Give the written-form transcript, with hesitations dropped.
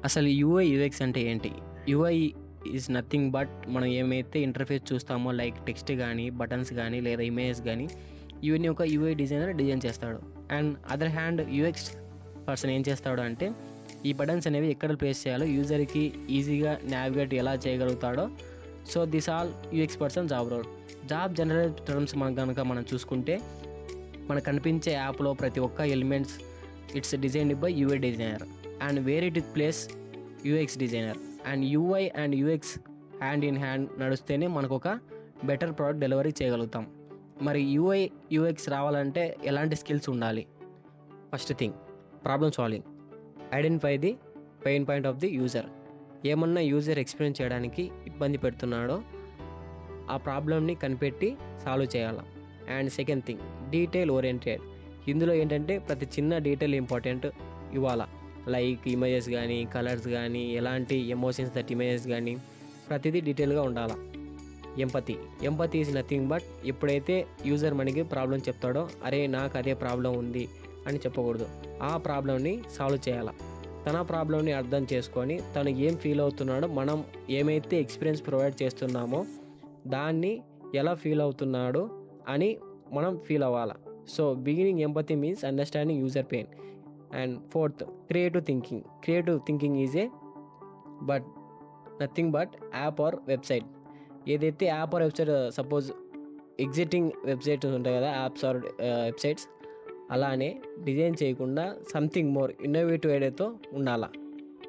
అసలు UI UX అంటే ఏంటి? యూఐ ఈజ్ నథింగ్ బట్ మనం ఏమైతే ఇంటర్ఫేస్ చూస్తామో లైక్ టెక్స్ట్ కానీ బటన్స్ కానీ లేదా ఇమేజెస్ కానీ ఇవన్నీ ఒక యూఐ డిజైనర్ డిజైన్ చేస్తాడు. And other hand UX person ఏం చేస్తాడు అంటే ఈ బటన్స్ అనేవి ఎక్కడ ప్లేస్ చేయాలో యూజర్కి ఈజీగా నావిగేట్ ఎలా చేయగలుగుతాడో. So this all UX person job role. Job general terms మనం చూసుకుంటే మనకు కనిపించే యాప్లో ప్రతి ఒక్క elements it's designed by UI designer and where it place UX designer. And UI and UX hand in hand నడుస్తేనే మనకు ఒక బెటర్ ప్రోడక్ట్ డెలివరీ చేయగలుగుతాం. మరి యూఐ యూఎక్స్ రావాలంటే ఎలాంటి స్కిల్స్ ఉండాలి? First thing problem solving. Identify the pain point of the user. ఏమన్నా user experience చేయడానికి ఇబ్బంది పెడుతున్నాడో ఆ ప్రాబ్లమ్ని కనిపెట్టి సాల్వ్ చేయాలి. And second thing detail oriented. ఇందులో ఏంటంటే ప్రతి చిన్న డీటెయిల్ ఇంపార్టెంట్ ఇవ్వాలా. లైక్ ఇమేజెస్ కానీ కలర్స్ కానీ ఎలాంటి ఎమోషన్స్ దట్ ఇమేజెస్ కానీ ప్రతిదీ డీటెయిల్గా ఉండాలా. ఎంపతి ఈజ్ నథింగ్ బట్ ఎప్పుడైతే యూజర్ మనకి ప్రాబ్లం చెప్తాడో అరే నాకు అదే ప్రాబ్లం ఉంది అని చెప్పకూడదు, ఆ ప్రాబ్లంని సాల్వ్ చేయాలా. తన ప్రాబ్లంని అర్థం చేసుకొని తను ఏం ఫీల్ అవుతున్నాడో మనం ఏమైతే ఎక్స్పీరియన్స్ ప్రొవైడ్ చేస్తున్నామో దాన్ని ఎలా ఫీల్ అవుతున్నాడో అని మనం ఫీల్ అవ్వాలి. So beginning empathy means understanding user pain. And fourth creative thinking is a but nothing but app or website. ఏదైతే app or website suppose existing websites ఉంటాయి కదా, యాప్స్ ఆర్ వెబ్సైట్స్, అలానే డిజైన్ చేయకుండా something more innovative ఐడియాతో ఉండాలా.